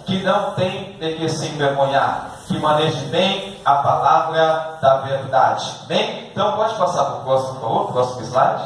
que não tem de que se envergonhar, que maneje bem a palavra da verdade. Bem, então pode passar para o próximo, por favor, próximo slide.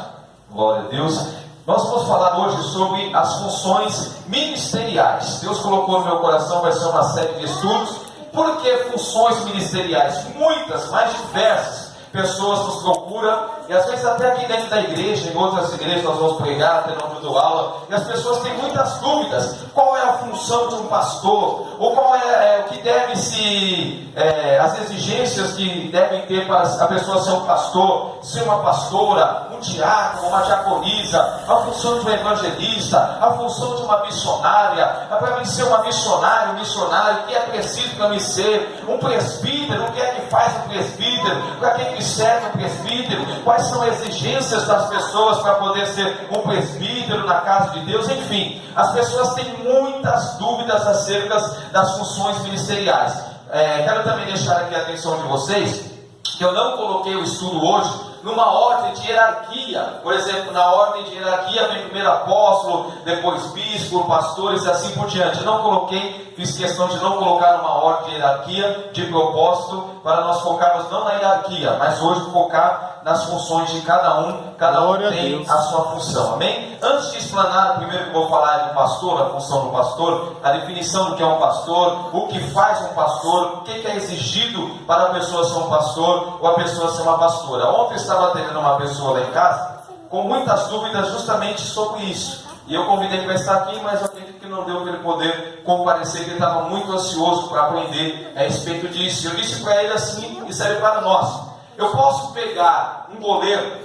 Glória a Deus. Nós vamos falar hoje sobre as funções ministeriais. Deus colocou no meu coração, vai ser uma série de estudos. Por que funções ministeriais? Muitas, mais diversas. Pessoas nos procuram, e às vezes até aqui dentro da igreja, em outras igrejas nós vamos pregar, tendo aula, e as pessoas têm muitas dúvidas. Qual é a função de um pastor? Ou qual é o que deve se, as exigências que devem ter para a pessoa ser um pastor, ser uma pastora, um diácono, uma diaconisa, a função de um evangelista, a função de uma missionária, para mim ser uma missionária, um missionário, o que é preciso para mim ser um presbítero, o que é que faz um presbítero, para quem serve um presbítero, quais são as exigências das pessoas para poder ser um presbítero na casa de Deus, enfim, as pessoas têm muitas dúvidas acerca das funções ministeriais. Quero também deixar aqui a atenção de vocês, que eu não coloquei o estudo hoje numa ordem de hierarquia. Por exemplo, na ordem de hierarquia vem primeiro apóstolo, depois bispo, pastores e assim por diante. Eu não coloquei, fiz questão de não colocar uma ordem de hierarquia de propósito, para nós focarmos não na hierarquia, mas hoje focar nas funções de cada um tem a sua função, amém? Antes de explanar, primeiro que eu vou falar é do pastor, a função do pastor, a definição do que é um pastor, o que faz um pastor, o que é exigido para a pessoa ser um pastor, ou a pessoa ser uma pastora. Ontem estava atendendo uma pessoa lá em casa, com muitas dúvidas justamente sobre isso, e eu convidei ele para estar aqui, mas eu acredito que não deu para ele poder comparecer, que ele estava muito ansioso para aprender a respeito disso. Eu disse para ele assim, e serve para nós: eu posso pegar um goleiro,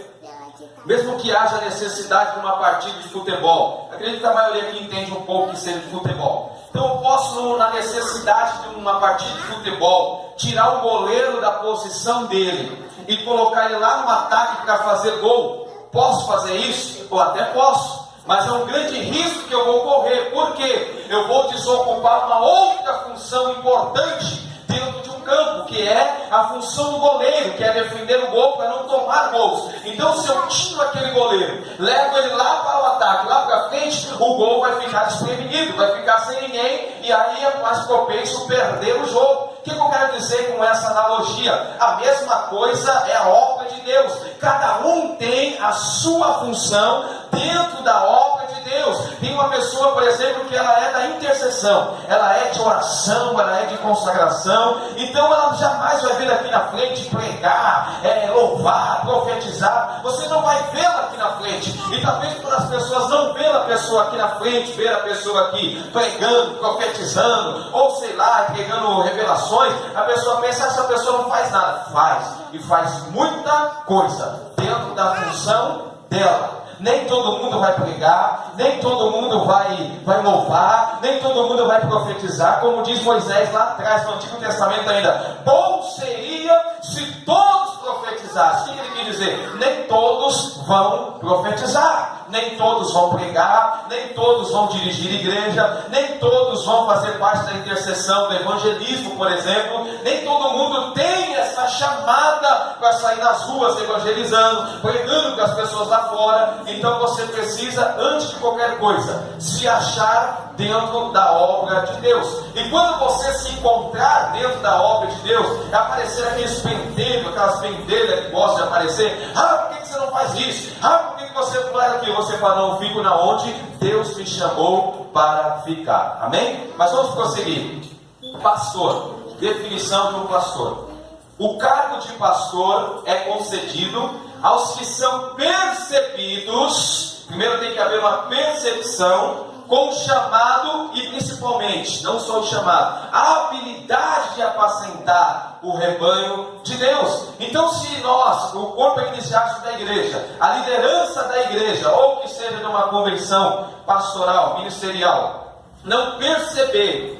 mesmo que haja necessidade de uma partida de futebol. Acredito que a maioria aqui entende um pouco que seja de futebol. Então eu posso, na necessidade de uma partida de futebol, tirar o goleiro da posição dele e colocar ele lá no ataque para fazer gol. Posso fazer isso? Ou até posso. Mas é um grande risco que eu vou correr. Por quê? Eu vou desocupar uma outra função importante dentro de um campo, que é a função do goleiro, que é defender o gol para não tomar gols. Então, se eu tiro aquele goleiro, levo ele lá para o ataque, lá para frente, o gol vai ficar desprevenido, vai ficar sem ninguém, e aí é mais propício perder o jogo. O que eu quero dizer com essa analogia? A mesma coisa é a obra de Deus. Cada um tem a sua função dentro da obra de Deus. Tem uma pessoa, por exemplo, que ela é da intercessão, ela é de oração, ela é de consagração, então ela jamais vai vir aqui na frente pregar, louvar, profetizar. Você não vai vê-la aqui na frente, e talvez quando as pessoas não vê a pessoa aqui na frente, ver a pessoa aqui pregando, profetizando, ou sei lá, pregando revelações, a pessoa pensa: essa pessoa não faz nada. Faz, e faz muita coisa dentro da função dela. Nem todo mundo vai pregar, nem todo mundo vai louvar, nem todo mundo vai profetizar, como diz Moisés lá atrás no Antigo Testamento ainda: bom seria se todos profetizassem. O que ele quer dizer? Nem todos vão profetizar, nem todos vão pregar, nem todos vão dirigir igreja, nem todos vão fazer parte da intercessão, do evangelismo, por exemplo. Nem todo mundo tem essa chamada para sair nas ruas evangelizando, pregando para as pessoas lá fora. Então você precisa, antes de qualquer coisa, se achar dentro da obra de Deus. E quando você se encontrar dentro da obra de Deus, aparecer aqueles penteiros, aquelas pentelhas que gostam de aparecer: por que você não faz isso? Por que você não faz aquilo? Você fala: não, fico na onde Deus me chamou para ficar. Amém? Mas vamos prosseguir. Pastor, definição de um pastor. O cargo de pastor é concedido aos que são percebidos. Primeiro tem que haver uma percepção com o chamado e principalmente, não só o chamado, a habilidade de apacentar o rebanho de Deus. Então, se nós, o corpo eclesiástico da igreja, a liderança da igreja, ou que seja de uma convenção pastoral, ministerial, não perceber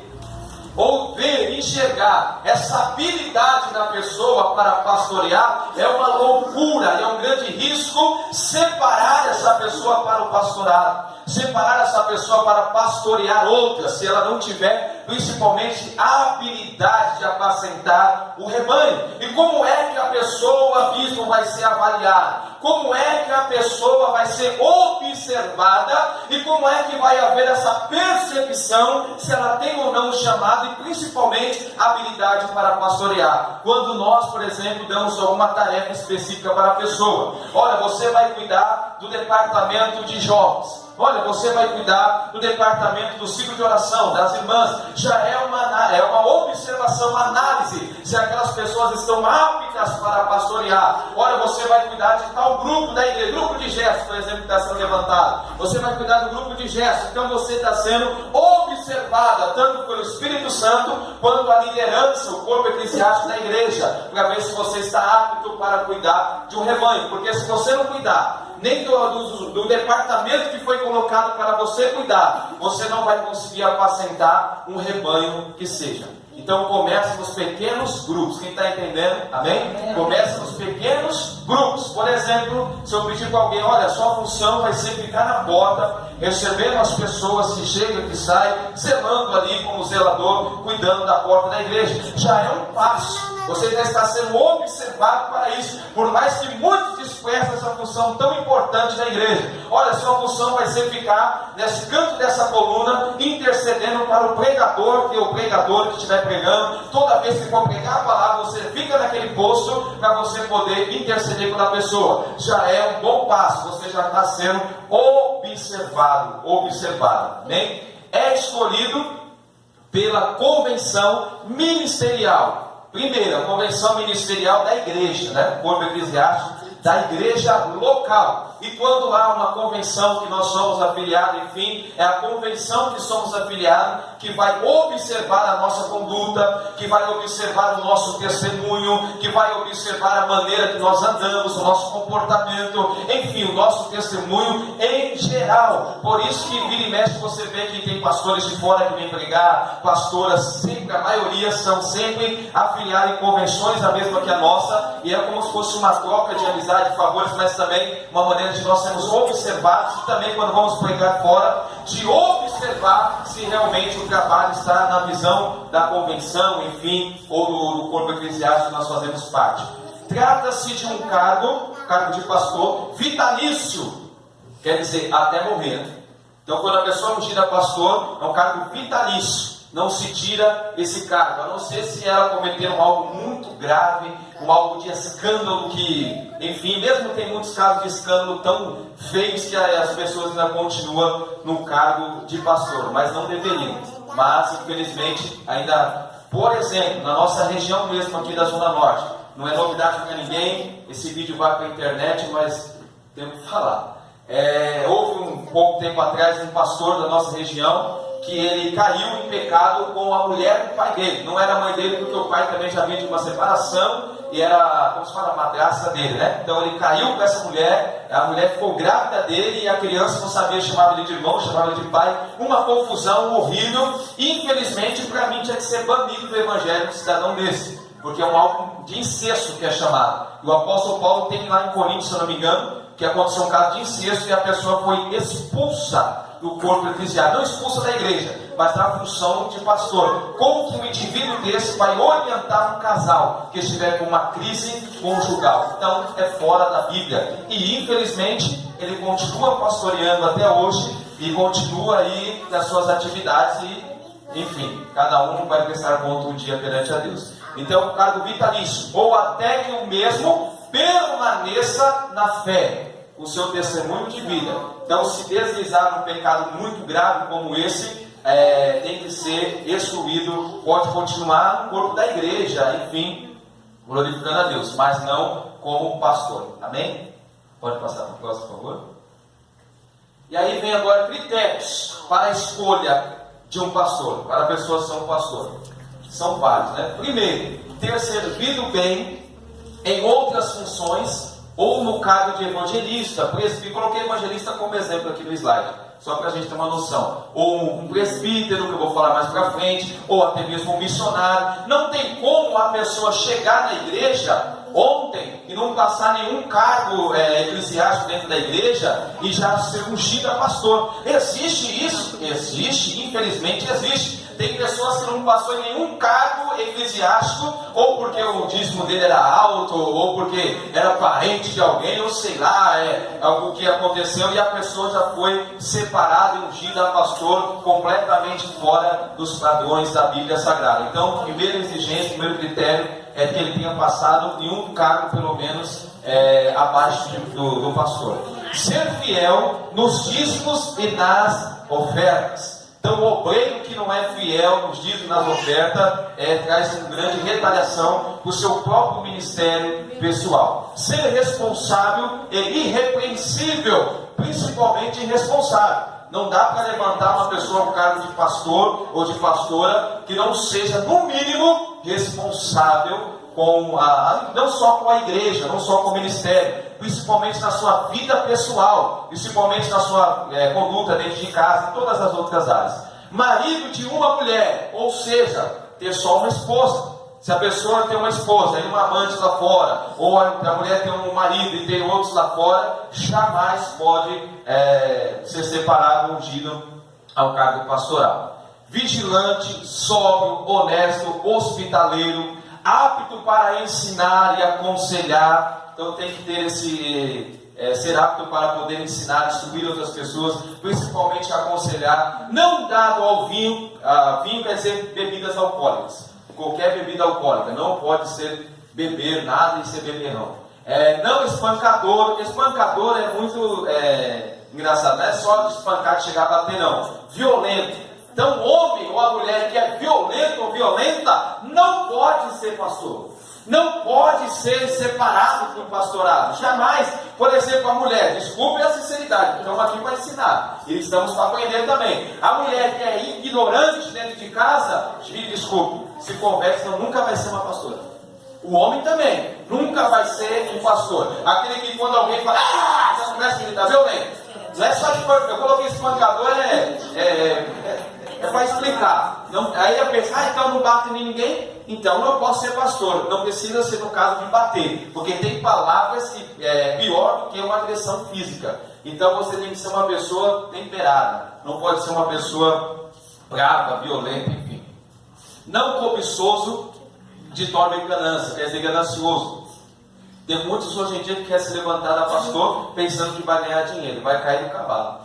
ou ver, enxergar essa habilidade da pessoa para pastorear, é uma loucura, é um grande risco separar essa pessoa para o pastorado, separar essa pessoa para pastorear outra, se ela não tiver principalmente a habilidade de apacentar o rebanho. E como é que a pessoa, bispo, vai ser avaliada? como é que a pessoa vai ser observada e como é que vai haver essa percepção se ela tem ou não o chamado e principalmente a habilidade para pastorear. Quando nós, por exemplo, damos alguma tarefa específica para a pessoa, olha, você vai cuidar do departamento de jovens, olha, você vai cuidar do departamento do ciclo de oração, das irmãs, já é uma observação, uma análise, se aquelas pessoas estão aptas para pastorear. Olha, você vai cuidar de tal grupo da igreja, grupo de gestos, por exemplo, que está sendo levantado, você vai cuidar do grupo de gestos, então você está sendo observada, tanto pelo Espírito Santo, quanto a liderança, o corpo eclesiástico da igreja, para ver se você está apto para cuidar de um rebanho, porque se você não cuidar, nem do departamento que foi colocado para você cuidar, você não vai conseguir apacentar um rebanho que seja. Então comece nos pequenos grupos. Quem está entendendo? Amém? Comece nos pequenos grupos. Por exemplo, se eu pedir para alguém, olha, sua função vai ser ficar na porta, recebendo as pessoas que chegam e que saem, zelando ali como zelador, cuidando da porta da igreja. Já é um passo. Você já está sendo observado para isso. Por mais que muitos desprezem essa função tão importante da igreja. Olha, sua função vai ser ficar nesse canto dessa coluna, intercedendo para o pregador, que é o pregador que estiver pregando. Toda vez que for pregar a palavra, você fica naquele posto para você poder interceder pela pessoa. Já é um bom passo. Você já está sendo observado. Amém? É escolhido pela convenção ministerial. Primeiro, a convenção ministerial da igreja, né? O corpo eclesiástico da igreja local. E quando há uma convenção que nós somos afiliados, enfim, é a convenção que somos afiliados que vai observar a nossa conduta, que vai observar o nosso testemunho, que vai observar a maneira que nós andamos, o nosso comportamento, enfim, o nosso testemunho em geral. Por isso que vira e mexe você vê que tem pastores de fora que vêm pregar, pastoras, sempre, a maioria são sempre afiliadas em convenções, a mesma que a nossa, e é como se fosse uma troca de amizade, de favores, mas também uma maneira de nós sermos observados, e também quando vamos pregar fora, de observar se realmente o trabalho está na visão da convenção, enfim, ou do corpo eclesiástico que nós fazemos parte. Trata-se de um cargo de pastor vitalício, quer dizer, até morrer. Então quando a pessoa não tira pastor, é um cargo vitalício. Não se tira esse cargo, a não ser se ela cometer algo muito grave, algo de escândalo que, enfim, mesmo tem muitos casos de escândalo tão feios que as pessoas ainda continuam no cargo de pastor, mas não deveriam. Mas, infelizmente, ainda, por exemplo, na nossa região mesmo aqui da Zona Norte, não é novidade para ninguém, esse vídeo vai para a internet, mas tenho que falar. Houve um pouco tempo atrás um pastor da nossa região que ele caiu em pecado com a mulher do pai dele. Não era a mãe dele, porque o pai também já vinha de uma separação e era, como se fala, a madrasta dele, né? Então ele caiu com essa mulher, a mulher ficou grávida dele e a criança não sabia, chamava ele de irmão, chamava ele de pai. Uma confusão horrível. Infelizmente, para mim, tinha que ser banido do evangelho um cidadão desse, porque é um algo de incesto que é chamado. E o apóstolo Paulo tem lá em Coríntios, se eu não me engano, que aconteceu um caso de incesto e a pessoa foi expulsa do corpo eclesiástico, não expulsa da igreja, mas da função de pastor. Como que um indivíduo desse vai orientar um casal que estiver com uma crise conjugal? Então é fora da Bíblia. E infelizmente ele continua pastoreando até hoje e continua aí nas suas atividades e, enfim, cada um vai prestar conta um dia perante a Deus. Então, cargo vitalício, ou até que o mesmo permaneça na fé, o seu testemunho de vida. Então, se deslizar num pecado muito grave como esse, tem que ser excluído, pode continuar no corpo da igreja, enfim, glorificando a Deus, mas não como pastor. Amém? Pode passar para o próximo, por favor. E aí vem agora critérios para a escolha de um pastor, para a pessoa ser um pastor. São vários, né? Primeiro, ter servido bem em outras funções, ou no cargo de evangelista, presbítero. Coloquei evangelista como exemplo aqui no slide, só para a gente ter uma noção. Ou um presbítero, que eu vou falar mais para frente, ou até mesmo um missionário. Não tem como a pessoa chegar na igreja ontem e não passar nenhum cargo eclesiástico dentro da igreja e já ser ungido a pastor. Existe isso? Existe, infelizmente existe. Tem pessoas que não passou em nenhum cargo eclesiástico, ou porque o dízimo dele era alto, ou porque era parente de alguém, ou sei lá, algo que aconteceu, e a pessoa já foi separada e ungida a pastor, completamente fora dos padrões da Bíblia Sagrada. Então, primeira exigência, primeiro critério, é que ele tenha passado em um cargo, pelo menos, abaixo do pastor. Ser fiel nos dízimos e nas ofertas. Então, o obreiro que não é fiel nos dízimos e nas ofertas traz uma grande retaliação para o seu próprio ministério pessoal. Ser responsável e irrepreensível, principalmente irresponsável. Não dá para levantar uma pessoa no cargo de pastor ou de pastora que não seja, no mínimo, responsável não só com a igreja, não só com o ministério, principalmente na sua vida pessoal, principalmente na sua conduta dentro de casa, em todas as outras áreas. Marido de uma mulher, ou seja, ter só uma esposa. Se a pessoa tem uma esposa e uma amante lá fora, ou a mulher tem um marido e tem outros lá fora, jamais pode ser separado, ungido ao cargo pastoral. Vigilante, sóbrio, honesto, hospitaleiro, apto para ensinar e aconselhar. Então tem que ter ser apto para poder ensinar, instruir outras pessoas, principalmente aconselhar. Não dado ao vinho. Vinho quer dizer bebidas alcoólicas. Qualquer bebida alcoólica, não pode ser beber nada e ser beberrão. Não espancador. Espancador é muito engraçado, não é só de espancar, de chegar a bater, não. Violento. Então, o homem ou a mulher que é violento ou violenta não pode ser pastor, não pode ser separado do pastorado, jamais. Por exemplo, a mulher, desculpe a sinceridade, estamos aqui para ensinar e estamos para aprender também. A mulher que é ignorante dentro de casa, me desculpe, se converte, então nunca vai ser uma pastora. O homem também nunca vai ser um pastor. Aquele que quando alguém fala, essa mulher está violenta, não é só de eu coloquei espancador, é para explicar. Não, aí a pessoa, então não bate em ninguém, então não posso ser pastor. Não precisa ser no caso de bater, porque tem palavras que pior do que uma agressão física. Então você tem que ser uma pessoa temperada, não pode ser uma pessoa brava, violenta, enfim. Não cobiçoso de torna e ganância, quer dizer ganancioso. Tem muitos hoje em dia que querem se levantar da pastor pensando que vai ganhar dinheiro, vai cair do cavalo.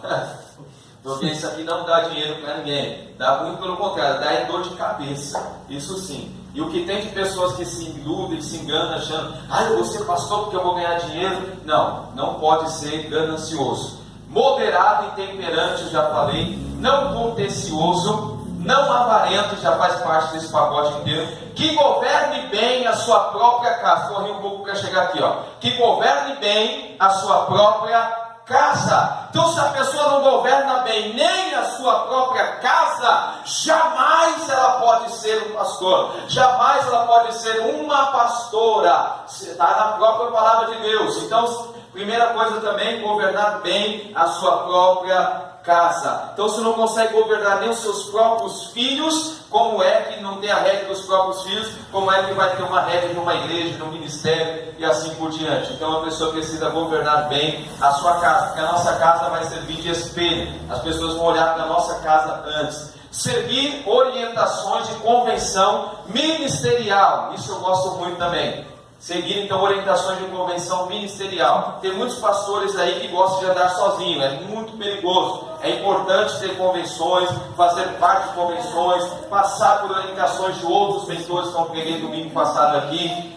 Porque isso aqui não dá dinheiro para ninguém, dá muito pelo contrário, dá dor de cabeça, isso sim. E o que tem de pessoas que se iludem, se enganam, achando, eu vou ser pastor porque eu vou ganhar dinheiro. Não, não pode ser ganancioso. Moderado e temperante, eu já falei, não contencioso, não avarento, já faz parte desse pacote inteiro, que governe bem a sua própria casa. Corri um pouco para chegar aqui, que governe bem a sua própria casa. Então, se a pessoa não governa bem nem a sua própria casa, jamais ela pode ser um pastor, jamais ela pode ser uma pastora. Está na própria palavra de Deus. Então, primeira coisa também, governar bem a sua própria casa. Então, se não consegue governar nem os seus próprios filhos, como é que não tem a regra dos próprios filhos? Como é que vai ter uma regra numa igreja, num ministério e assim por diante? Então, a pessoa precisa governar bem a sua casa, porque a nossa casa vai servir de espelho. As pessoas vão olhar para a nossa casa antes. Seguir orientações de convenção ministerial. Isso eu gosto muito também. Seguir, então, orientações de convenção ministerial. Tem muitos pastores aí que gostam de andar sozinho, é muito perigoso. É importante ter convenções, fazer parte de convenções, passar por orientações de outros mentores, como peguei domingo passado aqui.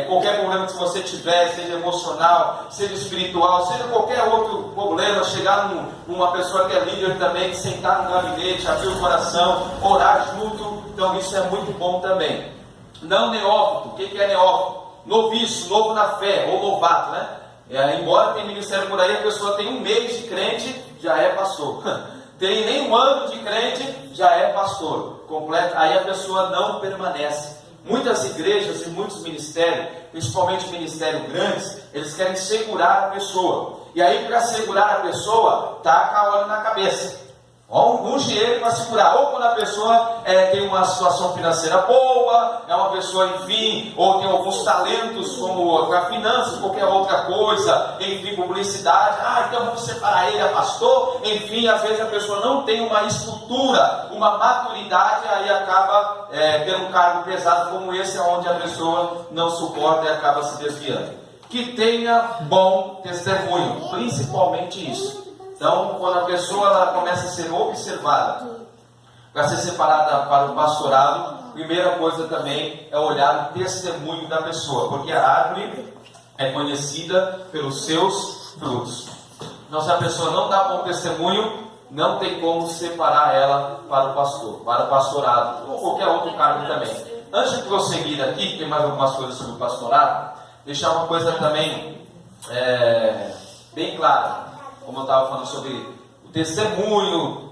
Qualquer problema que você tiver, seja emocional, seja espiritual, seja qualquer outro problema, chegar numa pessoa que é líder também, sentar no gabinete, abrir o coração, orar junto. Então isso é muito bom também. Não neófito. O que é neófito? Noviço, novo na fé, ou novato, né? Embora tenha ministério por aí, a pessoa tem um mês de crente, já é pastor. Tem nem um ano de crente, já é pastor. Completo, aí a pessoa não permanece. Muitas igrejas e muitos ministérios, principalmente ministérios grandes, eles querem segurar a pessoa. E aí, para segurar a pessoa, taca a óleo na cabeça. Um dinheiro para segurar. Ou quando a pessoa tem uma situação financeira boa, boa, é uma pessoa, enfim, ou tem alguns talentos como para finanças, qualquer outra coisa, enfim, publicidade, então vamos separar ele a pastor, enfim, às vezes a pessoa não tem uma estrutura, uma maturidade, aí acaba tendo um cargo pesado como esse, onde a pessoa não suporta e acaba se desviando. Que tenha bom testemunho, principalmente isso. Então, quando a pessoa ela começa a ser observada, para ser separada para o pastorado, primeira coisa também é olhar o testemunho da pessoa, porque a árvore é conhecida pelos seus frutos. Então, se a pessoa não dá bom testemunho, não tem como separar ela para o pastor, para o pastorado, ou qualquer outro cargo também. Antes de prosseguir aqui, tem mais algumas coisas sobre o pastorado, deixar uma coisa também bem clara. Como eu estava falando sobre o testemunho,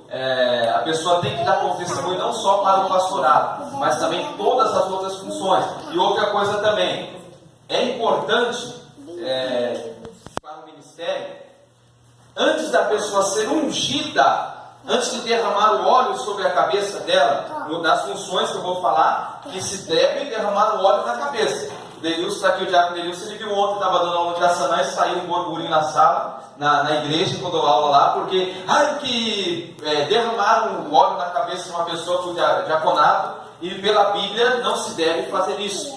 a pessoa tem que dar bom testemunho não só para o pastorado, mas também todas as outras funções. E outra coisa também, é importante para o ministério, antes da pessoa ser ungida, antes de derramar o óleo sobre a cabeça dela, nas funções que eu vou falar, que se deve derramar o óleo na cabeça. O Denilson está aqui, o diácono Denilson, ele viu ontem, estava dando aula de Assanã e saiu um burburinho na sala, na igreja, quando eu dou aula lá, porque, derramaram o óleo na cabeça de uma pessoa por diaconato, e pela Bíblia não se deve fazer isso.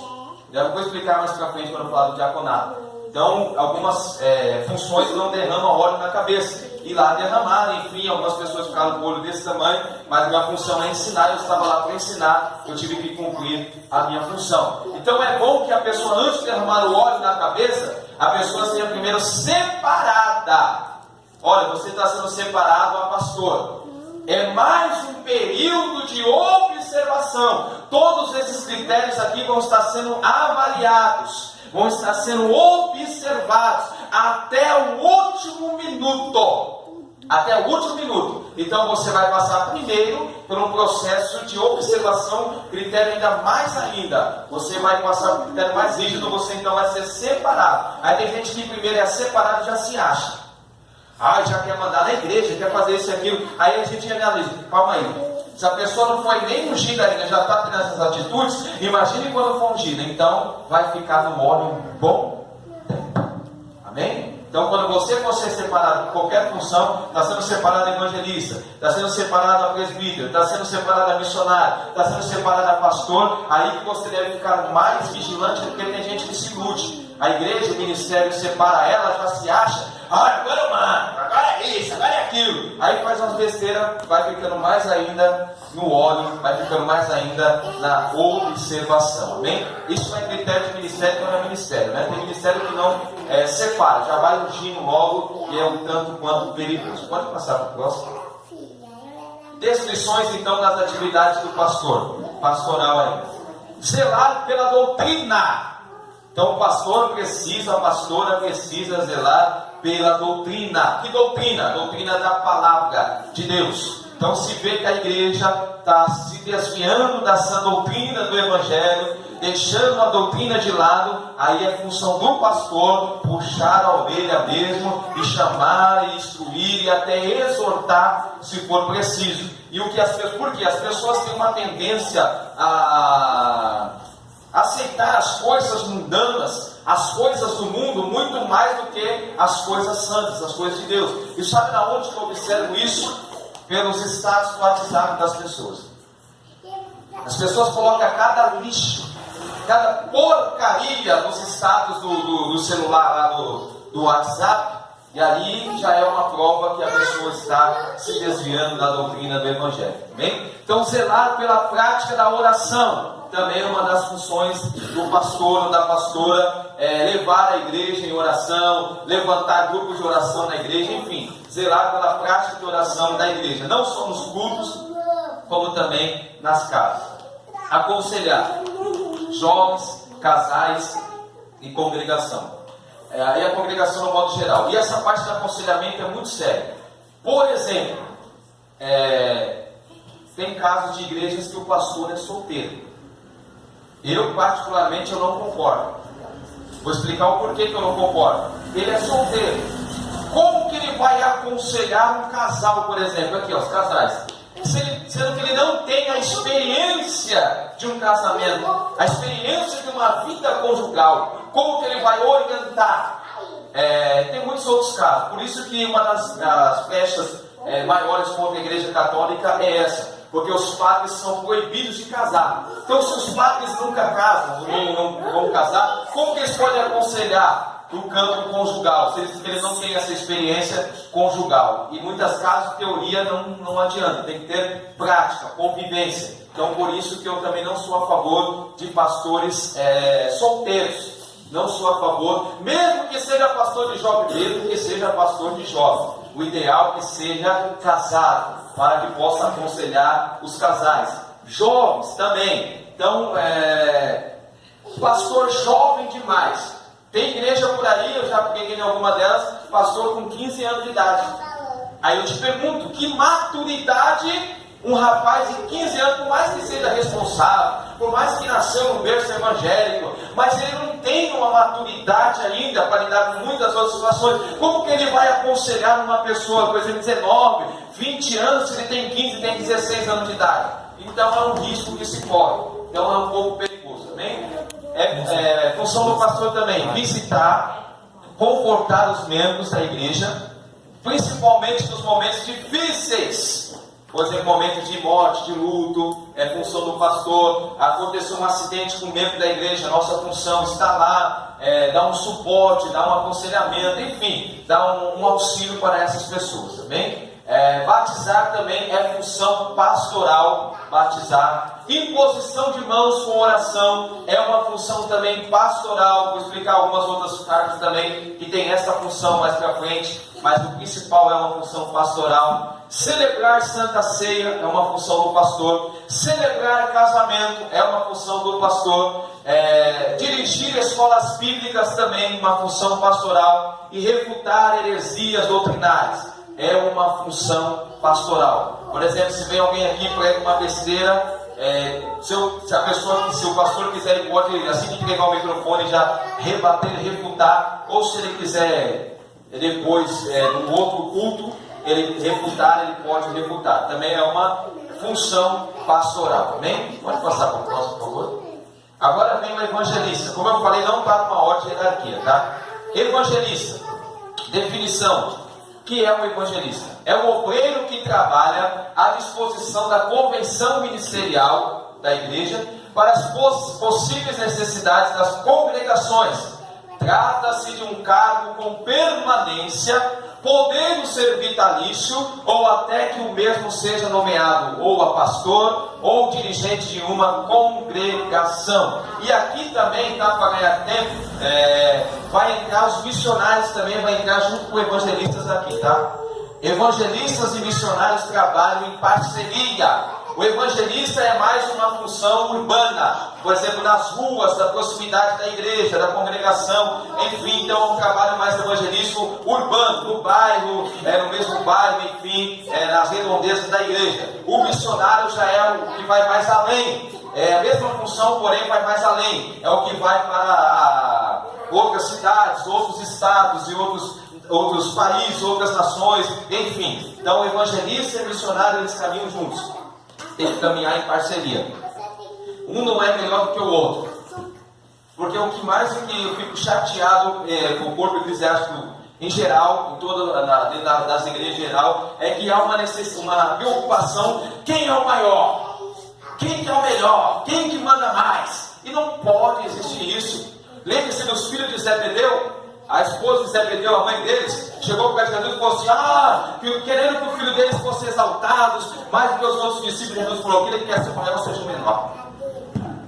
Eu vou explicar mais para frente quando eu falar do diaconato. Então, algumas funções não derramam óleo na cabeça. E lá derramaram, enfim, algumas pessoas ficaram com o olho desse tamanho, mas a minha função é ensinar, eu estava lá para ensinar, eu tive que cumprir a minha função. Então é bom que a pessoa, antes de derramar o óleo na cabeça, a pessoa seja primeiro separada. Olha, você está sendo separado a pastor. É mais um período de observação. Todos esses critérios aqui vão estar sendo avaliados, vão estar sendo observados até o último minuto. Até o último minuto. Então você vai passar primeiro por um processo de observação, critério ainda mais ainda. Você vai passar por um critério mais rígido, você então vai ser separado. Aí tem gente que primeiro é separado e já se acha. Já quer mandar na igreja, quer fazer isso e aquilo. Aí a gente analisa, calma aí. Se a pessoa não foi nem ungida ainda, já está tendo essas atitudes, imagine quando for ungida. Então vai ficar no óleo um bom tempo. Amém? Então, quando você for ser separado de qualquer função, está sendo separado a evangelista, está sendo separado a presbítero, está sendo separado a missionário, está sendo separado a pastor, aí que você deve ficar mais vigilante, porque tem gente que se ilude. A igreja, o ministério separa ela, já se acha, agora eu mando, agora é isso, agora é aquilo. Aí faz umas besteiras, vai ficando mais ainda no óleo, vai ficando mais ainda na observação. Amém? Isso é critério de ministério, que não é ministério, né? Tem ministério que não separa, já vai ungindo logo, e é um tanto quanto perigoso. Pode passar para o próximo. Descrições então das atividades do pastor, pastoral ainda. Zelar pela doutrina. Então o pastor precisa, a pastora precisa zelar pela doutrina. Que doutrina? A doutrina da palavra de Deus. Então se vê que a igreja está se desviando da sã doutrina do evangelho, deixando a doutrina de lado, aí é função do pastor puxar a orelha mesmo e chamar, e instruir e até exortar se for preciso. E o que porque as pessoas têm uma tendência a aceitar as coisas mundanas, as coisas do mundo, muito mais do que as coisas santas, as coisas de Deus. E sabe na onde que eu observo isso? Pelos status do WhatsApp das pessoas. As pessoas colocam cada lixo, cada porcaria nos status do celular lá do WhatsApp, e ali já é uma prova que a pessoa está se desviando da doutrina do Evangelho. Amém? Então zelar pela prática da oração também é uma das funções do pastor ou da pastora, levar a igreja em oração, levantar grupos de oração na igreja, enfim, zelar pela prática de oração da igreja, não só nos cultos, como também nas casas. Aconselhar jovens, casais e congregação. Aí a congregação no modo geral. E essa parte do aconselhamento é muito séria. Por exemplo, tem casos de igrejas que o pastor é solteiro. Eu, particularmente, eu não concordo. Vou explicar o porquê que eu não concordo. Ele é solteiro. Como que ele vai aconselhar um casal, por exemplo? Aqui, ó, os casais. Sendo que ele não tem a experiência experiência de um casamento, a experiência de uma vida conjugal, como que ele vai orientar. Tem muitos outros casos, por isso que uma das brechas maiores contra a Igreja Católica é essa, porque os padres são proibidos de casar. Então, se os padres nunca casam, não vão casar, como que eles podem aconselhar no campo conjugal, se eles não têm essa experiência conjugal? E em muitas casos, teoria não adianta, tem que ter prática, convivência. Então, por isso que eu também não sou a favor de pastores solteiros. Não sou a favor, mesmo que seja pastor de jovem, mesmo que seja pastor de jovem. O ideal é que seja casado, para que possa aconselhar os casais. Jovens também. Então, pastor jovem demais. Tem igreja por aí, eu já peguei em alguma delas, pastor com 15 anos de idade. Aí eu te pergunto, que maturidade um rapaz de 15 anos, por mais que seja responsável, por mais que nasceu no berço evangélico, mas ele não tem uma maturidade ainda para lidar com muitas outras situações. Como que ele vai aconselhar uma pessoa, por exemplo, 19, 20 anos, se ele tem 15, tem 16 anos de idade? Então é um risco que se corre. Então é um pouco perigoso, amém? Função do pastor também, visitar, confortar os membros da igreja, principalmente nos momentos difíceis. Por exemplo, momentos de morte, de luto, é função do pastor. Aconteceu um acidente com um membro da igreja, nossa função está lá, dar um suporte, dar um aconselhamento, enfim, dar um auxílio para essas pessoas, também. Batizar também é função pastoral, batizar. Imposição de mãos com oração é uma função também pastoral. Vou explicar algumas outras cartas também que tem essa função mais para frente, mas o principal é uma função pastoral. Celebrar Santa Ceia é uma função do pastor. Celebrar casamento é uma função do pastor. Dirigir escolas bíblicas também uma função pastoral. E refutar heresias doutrinárias é uma função pastoral. Por exemplo, se vem alguém aqui e prega uma besteira, se o pastor quiser, ele pode, assim que pegar o microfone, já rebater, refutar, ou se ele quiser depois, num outro culto, ele refutar, ele pode refutar. Também é uma função pastoral. Amém? Pode passar para o próximo, por favor. Agora vem o evangelista. Como eu falei, não está numa ordem de hierarquia, tá? Evangelista. Definição. O que é um evangelista? É um obreiro que trabalha à disposição da convenção ministerial da igreja para as possíveis necessidades das congregações. Trata-se de um cargo com permanência, podendo ser vitalício, ou até que o mesmo seja nomeado ou a pastor ou dirigente de uma congregação. E aqui também, tá, para ganhar tempo, vai entrar os missionários também, vai entrar junto com evangelistas aqui, tá? Evangelistas e missionários trabalham em parceria. O evangelista é mais uma função urbana, por exemplo, nas ruas, da proximidade da igreja, da congregação, enfim, então é um trabalho mais evangelismo urbano, no bairro, no mesmo bairro, enfim, nas redondezas da igreja. O missionário já é o que vai mais além, a mesma função, porém vai mais além, é o que vai para outras cidades, outros estados e outros países, outras nações, enfim. Então o evangelista e o missionário, eles caminham juntos. Tem que caminhar em parceria. Um não é melhor do que o outro. Porque o que mais que eu fico chateado com o corpo eclesiástico em geral, dentro das igrejas em geral, é que há uma preocupação: quem é o maior? Quem que é o melhor? Quem que manda mais? E não pode existir isso. Lembre-se dos filhos de Zebedeu. A esposa de Zebedeu, a mãe deles, chegou para Jesus e falou assim: querendo que o filho deles fosse exaltado, mais do que os outros discípulos. Jesus falou que ele quer ser o maior, seja o menor.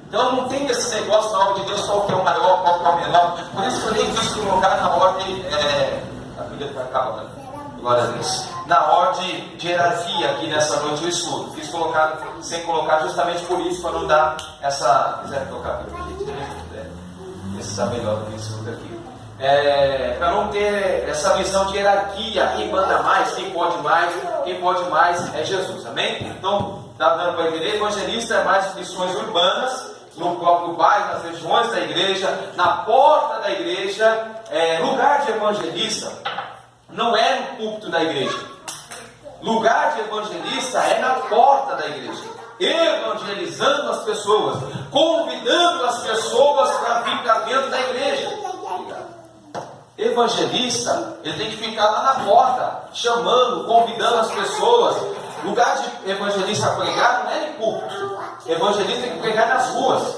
Então não tem esse negócio na obra de Deus, qual que é o maior, qual que é o menor. Por isso que eu nem quis colocar na ordem, a Bíblia está calma, né? Glória a Deus. Na ordem de hierarquia aqui nessa noite eu estudo. Quis colocar, sem colocar, justamente por isso, para não dar essa. Quiser colocar a Bíblia aqui, esse está melhor do que esse outro aqui. Para não ter essa visão de hierarquia, quem manda mais, quem pode mais é Jesus, amém? Então, está dando para entender, evangelista é mais missões urbanas, no próprio bairro, nas regiões da igreja, na porta da igreja. Lugar de evangelista não é no púlpito da igreja, lugar de evangelista é na porta da igreja. evangelizando as pessoas, convidando as pessoas para vir para dentro da igreja. Evangelista, ele tem que ficar lá na porta, chamando, convidando as pessoas. O lugar de evangelista pregar não é em púlpito. Evangelista tem que pregar nas ruas.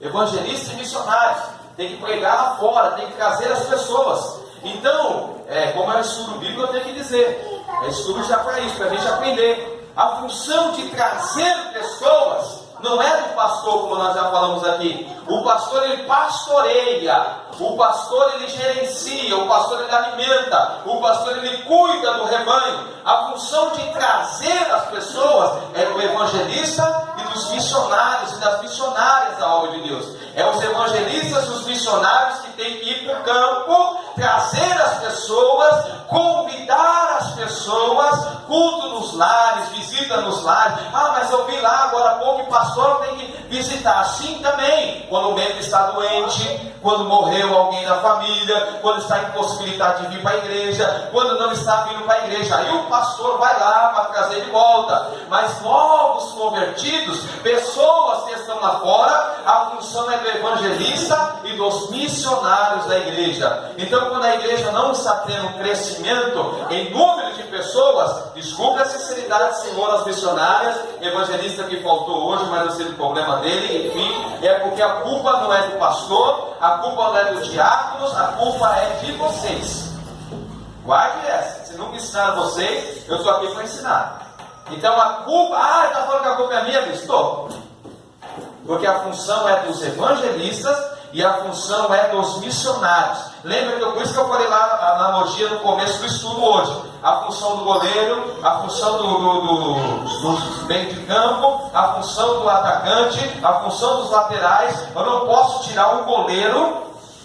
Evangelista e missionários tem que pregar lá fora, tem que trazer as pessoas. Então, como é o estudo bíblico, eu tenho que dizer, é estudo já para isso, para a gente aprender. A função de trazer pessoas não é do pastor, como nós já falamos aqui. O pastor, ele pastoreia. O pastor, ele gerencia. O pastor, ele alimenta. O pastor, ele cuida do rebanho. A função de trazer as pessoas é do evangelista e dos missionários e das missionárias da obra de Deus. É os evangelistas e os missionários que têm que ir para o campo, trazer as pessoas, convidar as pessoas, culto nos lares, visita nos lares. Ah, mas eu vi lá agora há pouco, o pastor tem que visitar. Assim também, quando o membro está doente, quando morreu alguém da família, quando está impossibilitado de vir para a igreja, quando não está vindo para a igreja, aí o pastor vai lá para trazer de volta. Mas novos convertidos, pessoas que estão lá fora, a função é do evangelista e dos missionários da igreja. Então, quando a igreja não está tendo um crescimento em número de pessoas, desculpe a sinceridade, Senhor, as missionárias, evangelista que faltou hoje, mas não sei do problema dele, enfim, é porque a culpa não é do pastor, a culpa não é dos diáconos, a culpa é de vocês. Guarde essa. Se nunca ensinaram vocês, eu estou aqui para ensinar. Então a culpa, está falando que a culpa é minha? Estou. Porque a função é dos evangelistas e a função é dos missionários. Lembra que por isso que eu falei lá a analogia no começo do estudo hoje. A função do goleiro, a função do meio de campo, a função do atacante, a função dos laterais. Eu não posso tirar um goleiro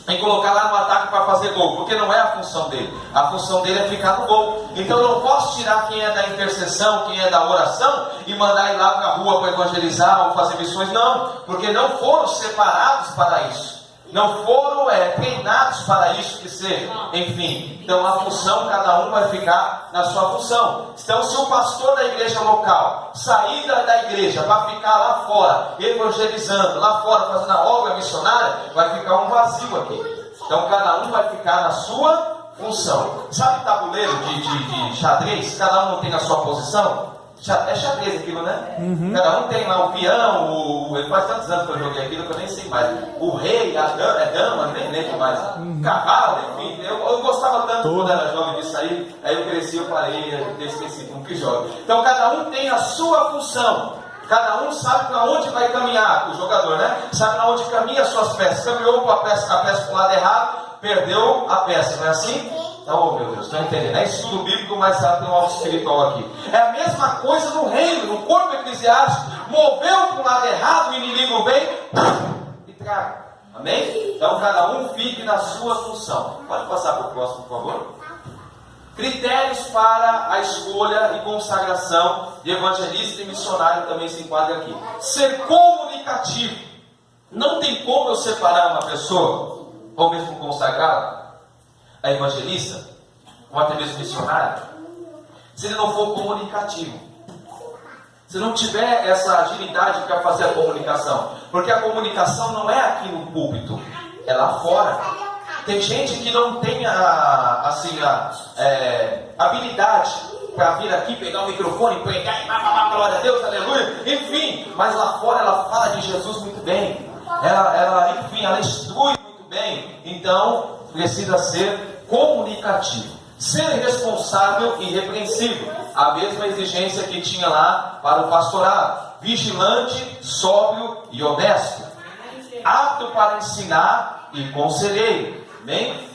e colocar lá no ataque para fazer gol, porque não é a função dele. A função dele é ficar no gol. Então eu não posso tirar quem é da intercessão, quem é da oração e mandar ir lá para a rua para evangelizar ou fazer missões. Não, porque não foram separados para isso. Não foram treinados para isso que seja. Enfim, então a função, cada um vai ficar na sua função. Então, se o pastor da igreja local sair da igreja para ficar lá fora, evangelizando, lá fora fazendo a obra missionária, vai ficar um vazio aqui. Então cada um vai ficar na sua função. Sabe tabuleiro de xadrez? Cada um tem a sua posição. É xadrez aquilo, né? Uhum. Cada um tem lá o peão, faz tantos anos que eu joguei aquilo que eu nem sei mais. O rei, a dama, nem lembro mais. Cavalo, enfim. Eu gostava tanto quando era jovem disso aí eu cresci, eu parei, eu esqueci como que joga. Então cada um tem a sua função. Cada um sabe para onde vai caminhar, o jogador, né? Sabe para onde caminha as suas peças. Caminhou com a peça para o lado errado, perdeu a peça, não é assim? Oh meu Deus, estou entendendo. É estudo bíblico, mas sabe, tem um alvo espiritual aqui. É a mesma coisa no reino, no corpo eclesiástico. Moveu para o lado errado, o inimigo vem e traga. Amém? Então cada um fique na sua função. Pode passar para o próximo, por favor. Critérios para a escolha e consagração de evangelista e missionário também se enquadra aqui. Ser comunicativo. Não tem como eu separar uma pessoa, ou mesmo consagrá-la, a evangelista, ou até mesmo missionário, se ele não for comunicativo, se não tiver essa agilidade para fazer a comunicação, porque a comunicação não é aqui no púlpito, é lá fora. Tem gente que não tem a habilidade para vir aqui, pegar o microfone, pregar e glória a Deus, aleluia, enfim, mas lá fora ela fala de Jesus muito bem, ela instrui muito bem. Então precisa ser comunicativo, ser responsável e irrepreensível, a mesma exigência que tinha lá para o pastorado, vigilante, sóbrio e honesto, apto para ensinar e conselheiro. Bem,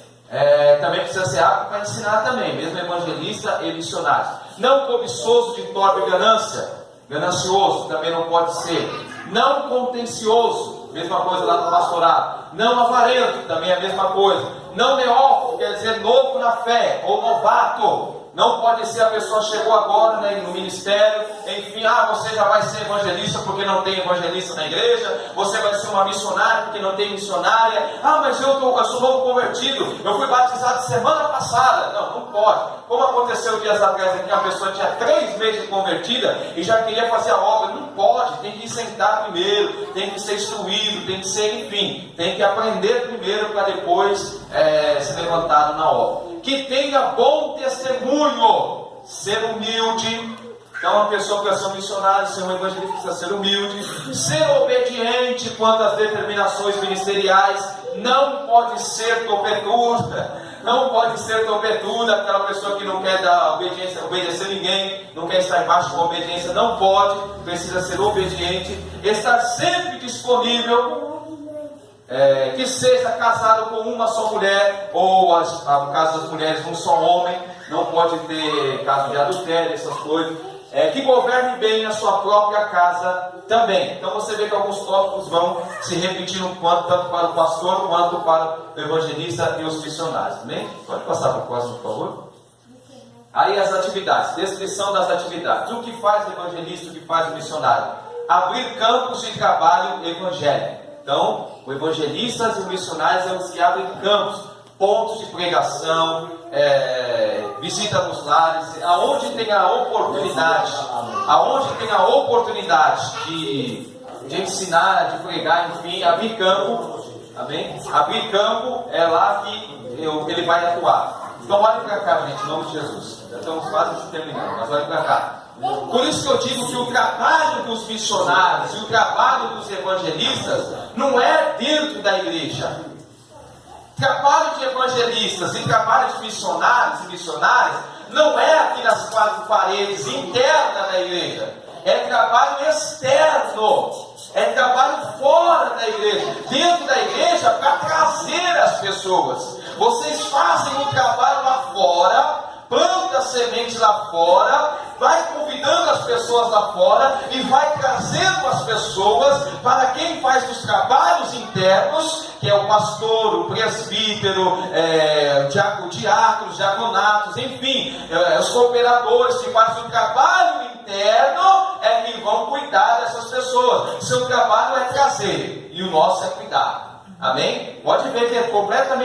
também precisa ser apto para ensinar também, mesmo evangelista e missionário. Não cobiçoso de torpe ganância, ganancioso também não pode ser. Não contencioso, mesma coisa lá no pastorado. Não avarento, também é a mesma coisa. Não neófito, quer dizer novo na fé, ou novato. Não pode ser a pessoa chegou agora, né, no ministério, enfim, você já vai ser evangelista porque não tem evangelista na igreja, você vai ser uma missionária porque não tem missionária, mas eu sou novo convertido, eu fui batizado semana passada. Não pode. Como aconteceu dias atrás aqui, uma pessoa tinha 3 meses de convertida e já queria fazer a obra. Não pode, tem que sentar primeiro, tem que ser instruído, tem que ser, enfim, tem que aprender primeiro para depois ser levantado na obra. Que tenha bom testemunho, ser humilde. Então, uma pessoa que vai ser um missionário, ser um evangelista, precisa ser humilde, ser obediente quanto às determinações ministeriais, não pode ser topetuda. Não pode ser topetuda, aquela pessoa que não quer dar obediência, obedecer ninguém, não quer estar embaixo de uma obediência, não pode, precisa ser obediente, estar sempre disponível, que seja casado com uma só mulher, ou no caso das mulheres, um só homem, não pode ter caso de adultério, essas coisas, que governe bem a sua própria casa também. Então você vê que alguns tópicos vão se repetindo tanto para o pastor quanto para o evangelista e os missionários. Amém? Pode passar para o próximo, por favor. Aí as atividades, descrição das atividades. O que faz o evangelista, o que faz o missionário? Abrir campos de trabalho evangélico. Então, o evangelista e os missionários são os que abrem campos, pontos de pregação, visita nos lares, aonde tem a oportunidade de ensinar, de pregar, enfim, abrir campo, amém? Abrir campo é lá que ele vai atuar. Então olhem para cá, gente, em nome de Jesus. Já estamos quase terminando, mas olhem para cá. Por isso que eu digo que o trabalho dos missionários e o trabalho dos evangelistas não é dentro da igreja. Trabalho de evangelistas e trabalho de missionários e missionárias não é aqui nas 4 paredes internas da igreja. É trabalho externo. É trabalho fora da igreja. Dentro da igreja para trazer as pessoas. Vocês fazem um trabalho lá fora, planta semente lá fora, vai convidando as pessoas lá fora e vai trazendo as pessoas para quem faz os trabalhos internos, que é o pastor, o presbítero, diáconos, diaconatos, enfim, os cooperadores que fazem o trabalho interno é que vão cuidar dessas pessoas. Seu trabalho é trazer e o nosso é cuidar. Amém? Pode ver que é completamente